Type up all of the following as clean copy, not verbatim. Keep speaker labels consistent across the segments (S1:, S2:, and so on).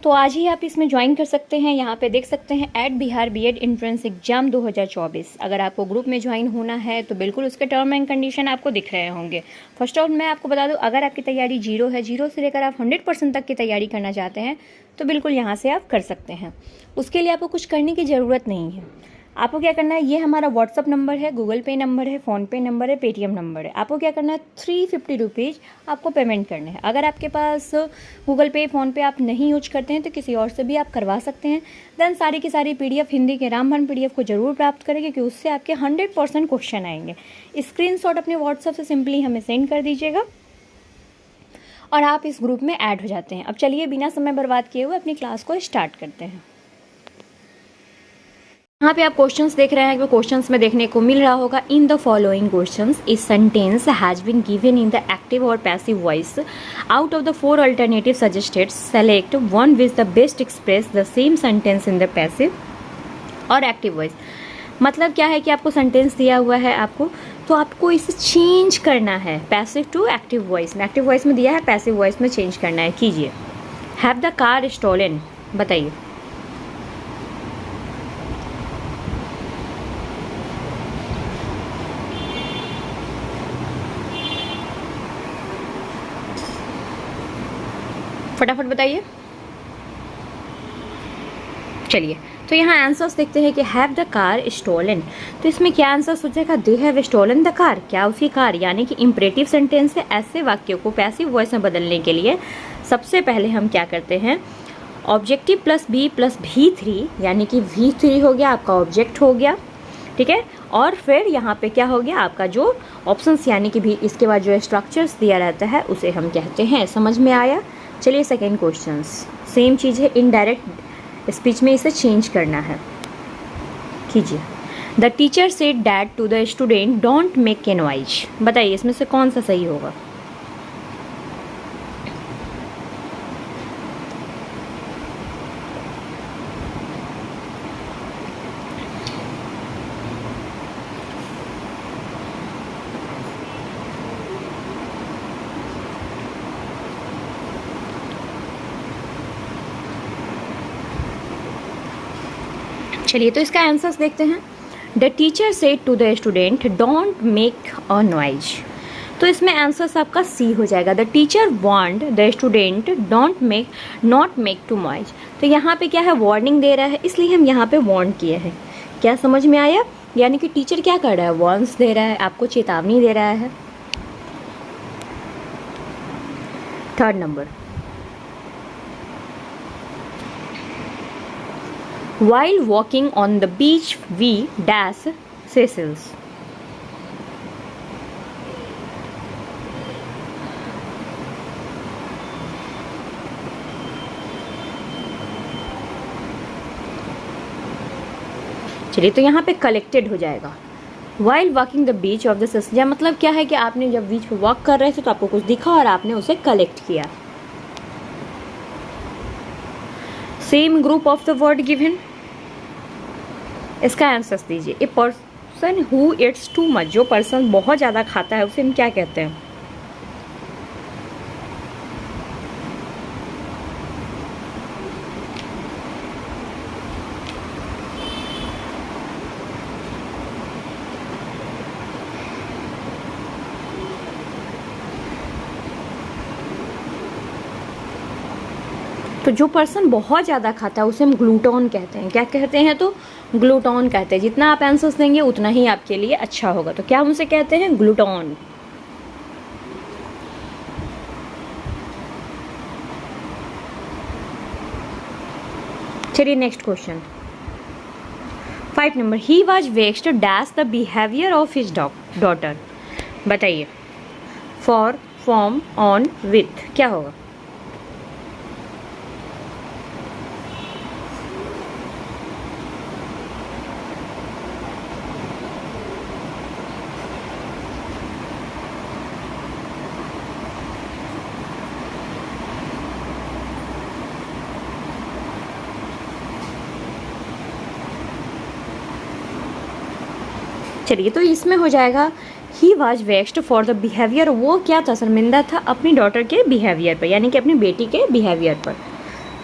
S1: तो आज ही आप इसमें ज्वाइन कर सकते हैं। यहाँ पे देख सकते हैं at Bihar BEd entrance exam 2024। अगर आपको ग्रुप में ज्वाइन होना है तो बिल्कुल उसके टर्म एंड कंडीशन आपको दिख रहे होंगे। फर्स्ट ऑफ मैं आपको बता दूं, अगर आपकी तैयारी जीरो है, जीरो से लेकर आप 100% तक की तैयारी करना चाहते हैं तो बिल्कुल यहाँ से आप कर सकते हैं। उसके लिए आपको कुछ करने की ज़रूरत नहीं है। आपको क्या करना है, ये हमारा व्हाट्सअप नंबर है, गूगल पे नंबर है, फ़ोनपे नंबर है, पेटीएम नंबर है। आपको क्या करना है, 350 रुपीज़ आपको पेमेंट करने हैं। अगर आपके पास गूगल पे फ़ोनपे आप नहीं यूज करते हैं तो किसी और से भी आप करवा सकते हैं। देन सारी की सारी PDF हिंदी के रामबाण PDF को ज़रूर प्राप्त करें, क्योंकि उससे आपके 100% क्वेश्चन आएंगे। स्क्रीनशॉट अपने व्हाट्सअप से सिंपली हमें सेंड कर दीजिएगा और आप इस ग्रुप में ऐड हो जाते हैं। अब चलिए बिना समय बर्बाद किए हुए अपनी क्लास को स्टार्ट करते हैं। यहाँ पे आप क्वेश्चंस देख रहे हैं कि क्वेश्चंस में देखने को मिल रहा होगा, in the following questions a sentence has been given in the active और passive voice. Out of the 4 alternative suggested select one which the best express the same sentence in the passive और active voice. मतलब क्या है कि आपको sentence दिया हुआ है आपको, तो आपको इसे चेंज करना है पैसिव टू एक्टिव वॉइस में। एक्टिव वॉइस में दिया है, पैसिव वॉइस में चेंज करना है। कीजिए। हैव द कार स्टोलन, बताइए। फटाफट बताइए। चलिए तो यहाँ आंसर्स देखते हैं कि हैव द कार स्टोलन। तो इसमें क्या आंसर सोचेगा, they have stolen the car, क्या उसकी कार, यानी कि इंपरेटिव सेंटेंस से ऐसे वाक्यों को पैसिव वॉइस में बदलने के लिए सबसे पहले हम क्या करते हैं, objective plus B plus V3, यानी कि V3 हो गया आपका ऑब्जेक्ट हो गया, ठीक है। और फिर यहाँ पे क्या हो गया आपका जो ऑप्शंस, यानी कि भी इसके बाद जो स्ट्रक्चर्स दिया रहता है उसे हम कहते हैं। समझ में आया। चलिए सेकेंड क्वेश्चन, सेम चीज़ है, इनडायरेक्ट स्पीच में इसे चेंज करना है। कीजिए। The teacher said that to the student don't make a noise. बताइए इसमें से कौन सा सही होगा। चलिए तो इसका आंसर्स देखते हैं। The teacher said to the student don't make a noise. तो इसमें आंसर्स आपका सी हो जाएगा। The teacher warned the student not make to noise. तो यहाँ पे क्या है, वार्निंग दे रहा है, इसलिए हम यहाँ पे वार्न किए हैं। क्या समझ में आया। यानी कि टीचर क्या कर रहा है, वार्न्स दे रहा है, आपको चेतावनी दे रहा है। Third number, while walking on the beach we dash Seychelles। चलिए तो यहाँ पे कलेक्टेड हो जाएगा। while walking the beach of the Seychelles, मतलब क्या है कि आपने जब बीच पे वॉक कर रहे थे तो आपको कुछ दिखा और आपने उसे कलेक्ट किया। Same group of the word given, इसका आंसर दीजिए। A person who it's too much, जो पर्सन बहुत ज़्यादा खाता है उसे हम क्या कहते हैं। तो जो पर्सन बहुत ज़्यादा खाता है उसे हम ग्लूटोन कहते हैं। क्या कहते हैं, तो ग्लूटोन कहते हैं। जितना आप आंसर्स देंगे उतना ही आपके लिए अच्छा होगा। तो क्या हम उसे कहते हैं, ग्लूटोन। चलिए next question 5 number, he was vexed dash the behaviour of his daughter. बताइए। फॉर, फॉर्म, ऑन, विथ, क्या होगा। चलिए तो इसमें हो जाएगा he was vexed for the behaviour. वो क्या था, शर्मिंदा था अपनी डॉटर के बिहेवियर पर, यानी कि अपनी बेटी के बिहेवियर पर।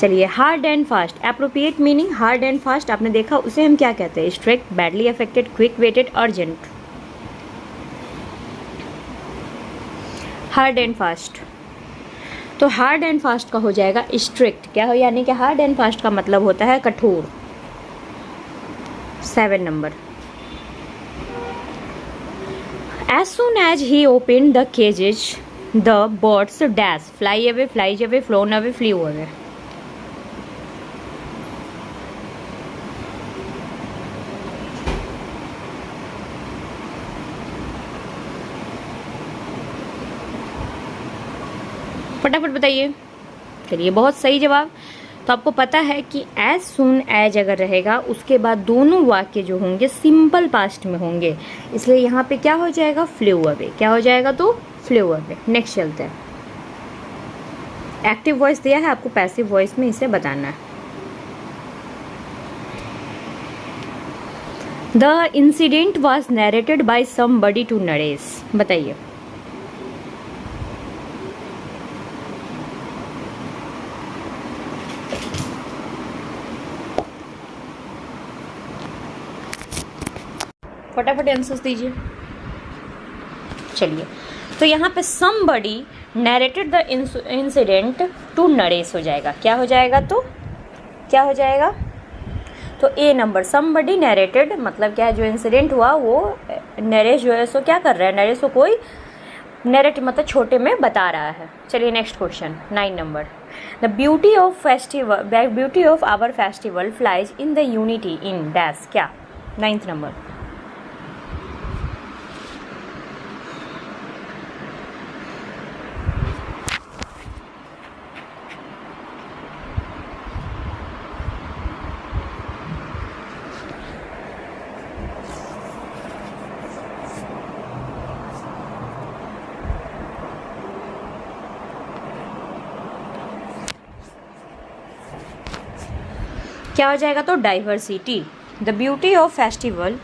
S1: चलिए, hard and fast, appropriate meaning hard and fast आपने देखा, उसे हम क्या कहते हैं? Strict, badly affected, quick, weighted, urgent. Hard and fast, तो हार्ड एंड फास्ट का हो जाएगा स्ट्रिक्ट। क्या हो, यानी कि हार्ड एंड फास्ट का मतलब होता है कठोर। 7 number, as soon as he open the cages the birds dash fly away, flies away, flown away, flew away. फटाफट बताइए। चलिए, बहुत सही जवाब। तो आपको पता है कि एज सुन एज अगर रहेगा उसके बाद दोनों वाक्य जो होंगे सिंपल पास्ट में होंगे, इसलिए यहाँ पे क्या हो जाएगा? Flew away. क्या हो जाएगा? तो फ्ल्यू अवे। नेक्स्ट चलते हैं। एक्टिव वॉइस दिया है आपको, पैसिव वॉइस में इसे बताना है। The incident was narrated by somebody to Naresh. बताइए। फटाफट आंसर्स दीजिए। चलिए, तो यहाँ पे somebody narrated the incident to Naresh हो जाएगा। क्या हो जाएगा? तो क्या हो जाएगा? तो ए नंबर, somebody narrated मतलब क्या है? जो इंसिडेंट हुआ वो नरेश जो है सो क्या कर रहा है? नरेश को कोई नरेटिव मतलब छोटे में बता रहा है। चलिए next question, 9 number, the beauty of our festival flies in the unity in dash. क्या? 9th नंबर, क्या हो जाएगा? तो diversity. The beauty of festival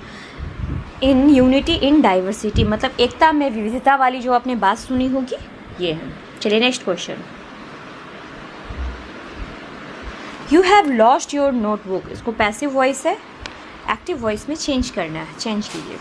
S1: in unity in diversity मतलब एकता में विविधता वाली जो आपने बात सुनी होगी, ये है। चलिए next question, you have lost your notebook. इसको पैसिव वॉइस है, एक्टिव वॉइस में चेंज करना है। चेंज कीजिए।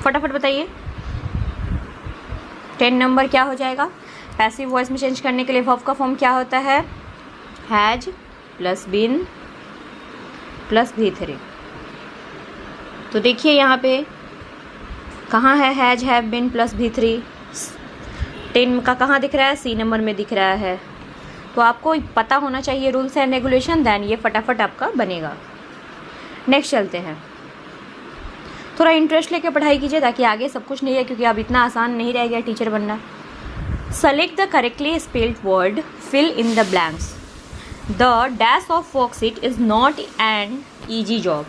S1: फटाफट बताइए। 10 नंबर क्या हो जाएगा? पैसिव वॉइस में चेंज करने के लिए वर्ब का फॉर्म क्या होता है? Has plus been plus V3। तो देखिए यहाँ पे कहाँ है has, have been plus V3? 10 का कहाँ दिख रहा है? सी नंबर में दिख रहा है। तो आपको पता होना चाहिए रूल्स एंड रेगुलेशन, देन ये फटाफट आपका बनेगा। नेक्स्ट चलते हैं। थोड़ा इंटरेस्ट लेके पढ़ाई कीजिए ताकि आगे सब कुछ नहीं है, क्योंकि अब इतना आसान नहीं रह गया टीचर बनना। Select the correctly spelled word, fill in the blanks. The dash of worksheet is not an easy job.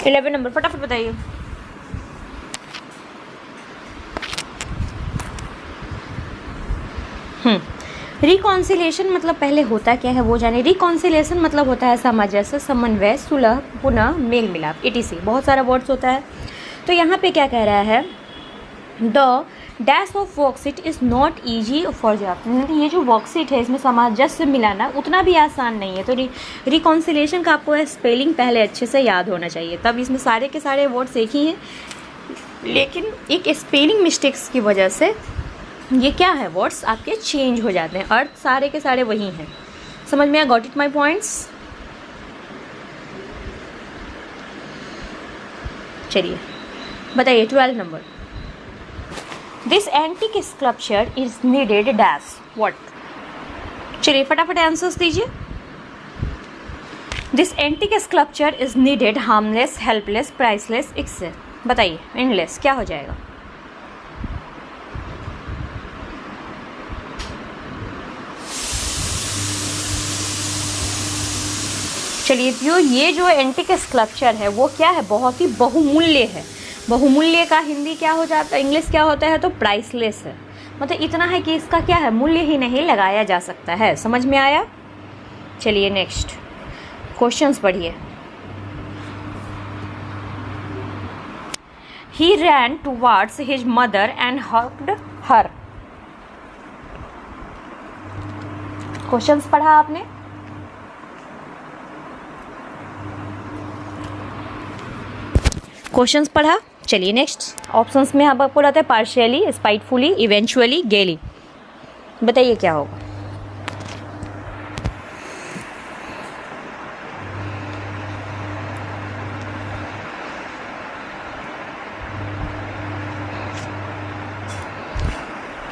S1: Eleven number फटाफट बताइए। रिकॉन्सिलेशन मतलब पहले होता क्या है वो जाने। रिकॉन्सिलेशन मतलब होता है सामंजस्य, समन्वय, सुलह, पुनः, मेल मिलाप, etc। बहुत सारा वर्ड्स होता है। तो यहाँ पे क्या कह रहा है? The dash of worksheet is not easy for job. ये जो वर्कशीट है इसमें सामंजस्य मिलाना उतना भी आसान नहीं है। तो रिकॉन्सिलेशन का आपको स्पेलिंग पहले अच्छे से याद होना चाहिए, तब इसमें सारे के सारे वर्ड्स एक ही हैं, लेकिन एक स्पेलिंग मिस्टेक्स की वजह से ये क्या है, वर्ड्स आपके चेंज हो जाते हैं, अर्थ सारे के सारे वही हैं। समझ में आया? Got it my points? चलिए बताइए 12 number. This antique sculpture is needed dash what. चलिए फटाफट आंसर्स दीजिए। This antique sculpture is needed, harmless, helpless, priceless, excel. बताइए, एंडलेस क्या हो जाएगा? चलिए, ये जो एंटिक स्कल्पचर है वो क्या है? बहुत ही बहुमूल्य है। बहुमूल्य का हिंदी क्या हो जाता है, इंग्लिश क्या होता है? तो प्राइसलेस है। मतलब इतना है कि इसका क्या है, मूल्य ही नहीं लगाया जा सकता है। समझ में आया? चलिए नेक्स्ट क्वेश्चंस पढ़िए। He ran towards his mother and hugged her. Questions पढ़ा आपने? क्वेश्चंस पढ़ा। चलिए नेक्स्ट ऑप्शंस में हम आपको रहता है पार्शियली, स्पाइटफुली, इवेंचुअली, गेली। बताइए क्या होगा?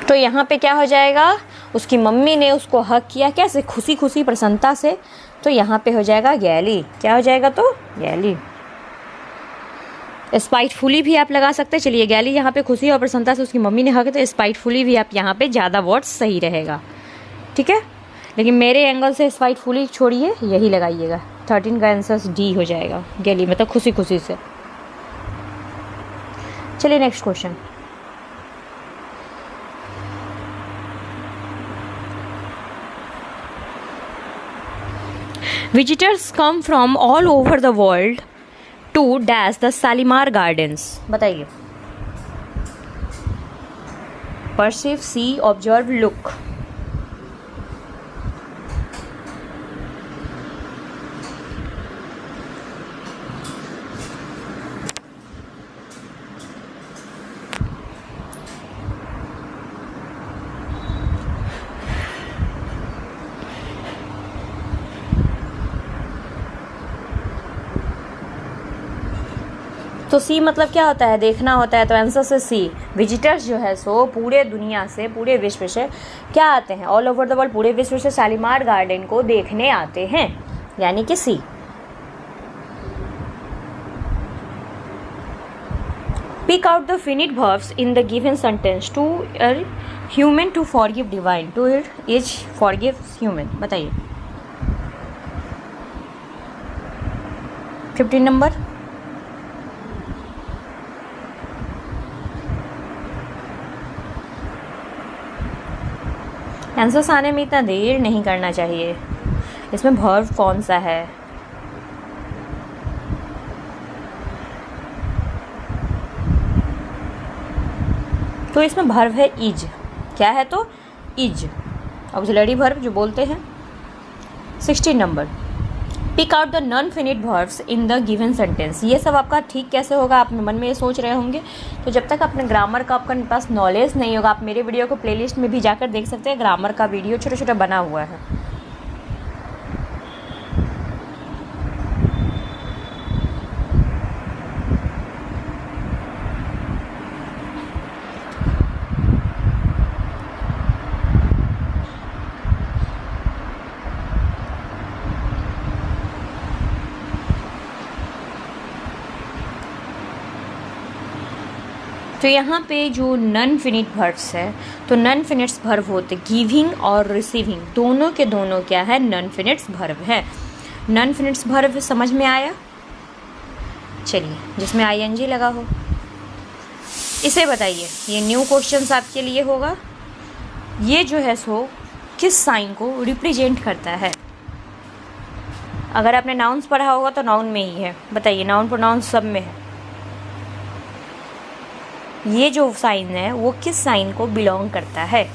S1: तो यहाँ पे क्या हो जाएगा? उसकी मम्मी ने उसको हक किया, कैसे? खुशी खुशी, प्रसन्नता से। तो यहाँ पे हो जाएगा गैली। क्या हो जाएगा? तो गैली। स्पाइटफुली भी आप लगा सकते हैं। चलिए, गैली यहाँ पे खुशी और प्रसन्नता से उसकी मम्मी ने हक, तो स्पाइटफुली भी आप यहाँ पे ज़्यादा वर्ड्स सही रहेगा। ठीक है, लेकिन मेरे एंगल से स्पाइटफुली छोड़िए, यही लगाइएगा। 13 का आंसर डी हो जाएगा, गैली मतलब खुशी खुशी से। चलिए next question. Visitors come from all over the world to dash the Shalimar gardens. बताइए। Perceive, see, observe, look. तो सी मतलब क्या होता है? देखना होता है। तो आंसर से सी। विजिटर्स जो है सो पूरे दुनिया से, पूरे विश्व से क्या आते हैं? ऑल ओवर द वर्ल्ड, पूरे विश्व से शालीमार गार्डन को देखने आते हैं, यानी कि C. Pick out the finite verbs in the given sentence. To human to forgive divine, to is forgive human. बताइए 15 नंबर। आंसर्स आने में इतना देर नहीं करना चाहिए। इसमें वर्ब कौन सा है? तो इसमें वर्ब है इज। क्या है? तो इज, ऑक्सिलरी वर्ब जो बोलते हैं। 16 number. Pick out the non finite verbs in the given sentence. ये सब आपका ठीक कैसे होगा? आप मन में ये सोच रहे होंगे। तो जब तक अपने ग्रामर का आपके पास नॉलेज नहीं होगा, आप मेरे वीडियो को प्लेलिस्ट में भी जाकर देख सकते हैं। ग्रामर का वीडियो छोटा छोटा बना हुआ है। तो यहाँ पे जो नॉन फिनिट वर्ब्स है, तो नॉन फिनिट्स वर्ब होते गिविंग और रिसीविंग, दोनों के दोनों क्या है? नॉन फिनिट्स वर्ब है। नॉन फिनिट्स वर्ब समझ में आया? चलिए, जिसमें आईएनजी लगा हो इसे बताइए। ये न्यू क्वेश्चंस आपके लिए होगा। ये जो है सो किस साइन को रिप्रेजेंट करता है? अगर आपने नाउन्स पढ़ा होगा तो नाउन में ही है। बताइए, नाउन प्रोनाउन सब में है। ये जो साइन है वो किस साइन को बिलोंग करता है?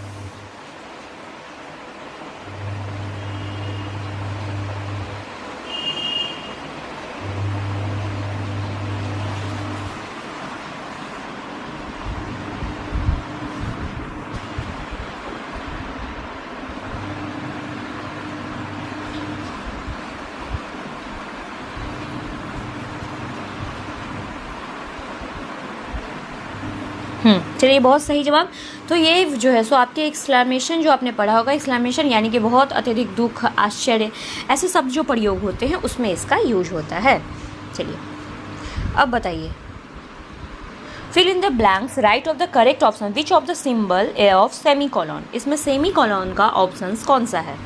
S1: चलिए, बहुत सही जवाब। तो ये जो है सो आपके एक्सक्लेमेशन जो आपने पढ़ा होगा, एक्सक्लेमेशन यानी कि बहुत अत्यधिक दुख, आश्चर्य, ऐसे सब जो प्रयोग होते हैं उसमें इसका यूज होता है। चलिए अब बताइए, fill in the blanks, write of the correct option which of the symbol of semicolon. इसमें सेमी कॉलन का ऑप्शन कौन सा है?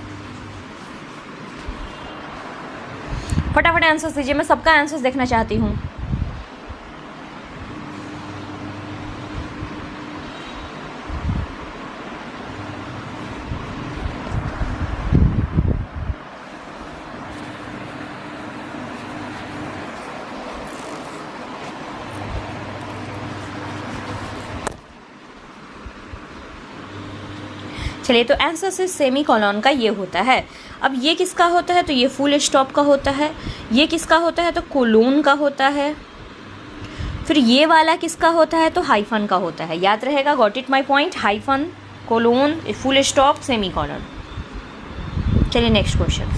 S1: फटाफट आंसर दीजिए, मैं सबका आंसर देखना चाहती हूँ। चलिए, तो आंसर से सेमी कॉलन का ये होता है। अब ये किसका होता है? तो ये फुल स्टॉप का होता है। ये किसका होता है? तो कोलोन का होता है। फिर ये वाला किसका होता है? तो हाइफन का होता है। याद रहेगा, got it my point, hyphen, colon, full stop, semicolon. चलिए नेक्स्ट क्वेश्चन,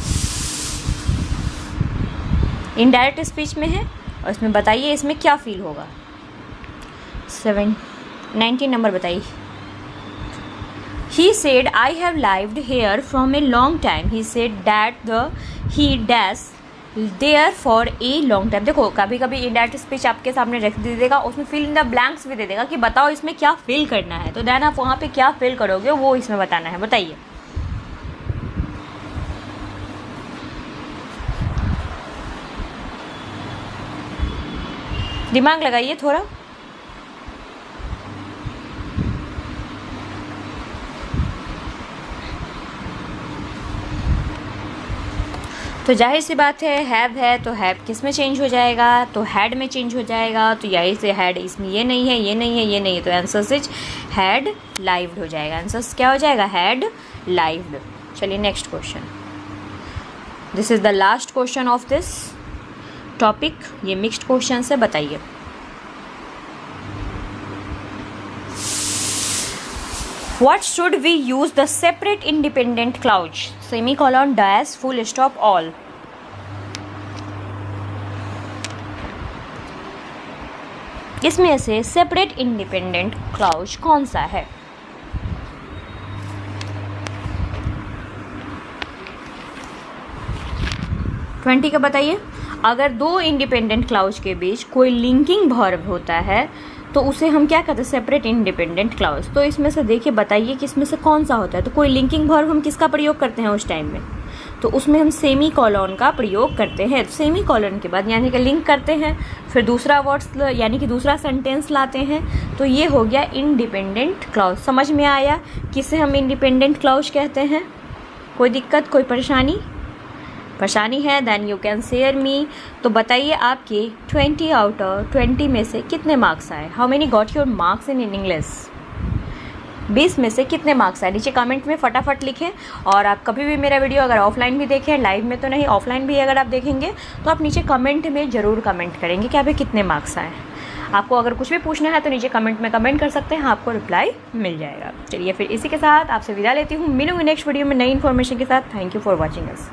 S1: इनडायरेक्ट स्पीच में है और इसमें बताइए इसमें क्या फील होगा। 19 नंबर बताइए। He said, I have lived here from a long time. He said that he dash there for a long time. देखो, कभी कभी इनडायरेक्ट स्पीच आपके सामने रख दे देगा, उसमें फिल इन द ब्लैंक्स भी दे देगा कि बताओ इसमें क्या फिल करना है। तो देन आप वहाँ पे क्या फिल करोगे वो इसमें बताना है। बताइए। दिमाग लगाइए थोड़ा। तो जाहिर सी बात है तो हैव किस में चेंज हो जाएगा? तो हैड में चेंज हो जाएगा। तो यही से हैड, इसमें ये नहीं है, ये नहीं है, ये नहीं है, तो आंसर सिच हैड लाइव्ड हो जाएगा। आंसर क्या हो जाएगा? Had lived. चलिए next question, this is the last question of this topic. ये मिक्स्ड क्वेश्चन है, बताइए। What should we use the separate independent clause? Semicolon, dash, full stop, all. इसमें से सेपरेट इंडिपेंडेंट क्लाउज कौन सा है? ट्वेंटी का बताइए। अगर दो इंडिपेंडेंट क्लाउज के बीच कोई लिंकिंग वर्ब होता है तो उसे हम क्या कहते हैं? Separate independent clause. तो इसमें से देखिए, बताइए कि इसमें से कौन सा होता है। तो कोई लिंकिंग वर्ब हम किसका प्रयोग करते हैं उस टाइम में? तो उसमें हम सेमी कॉलन का प्रयोग करते हैं। सेमी कॉलन के बाद यानी कि लिंक करते हैं, फिर दूसरा वर्ड्स यानी कि दूसरा सेंटेंस लाते हैं। तो ये हो गया इंडिपेंडेंट क्लाउज। समझ में आया किसे हम इंडिपेंडेंट क्लाउज कहते हैं? कोई दिक्कत, कोई परेशानी है? Then you can share me. तो बताइए आपके 20 आउट ऑफ 20 में से कितने मार्क्स आए? How many got your marks in English? 20 में से कितने मार्क्स आए? नीचे कमेंट में फटाफट लिखें। और आप कभी भी मेरा वीडियो अगर ऑफलाइन भी देखें, लाइव में तो नहीं, ऑफलाइन भी अगर आप देखेंगे तो आप नीचे कमेंट में ज़रूर कमेंट करेंगे कि आप कितने मार्क्स आए। आपको अगर कुछ भी पूछना है तो नीचे कमेंट में कमेंट कर सकते हैं, आपको रिप्लाई मिल जाएगा। चलिए फिर इसी के साथ आपसे विदा लेती हूँ। मिलूंगी नेक्स्ट वीडियो में नई इन्फॉर्मेशन के साथ। Thank you for watching us.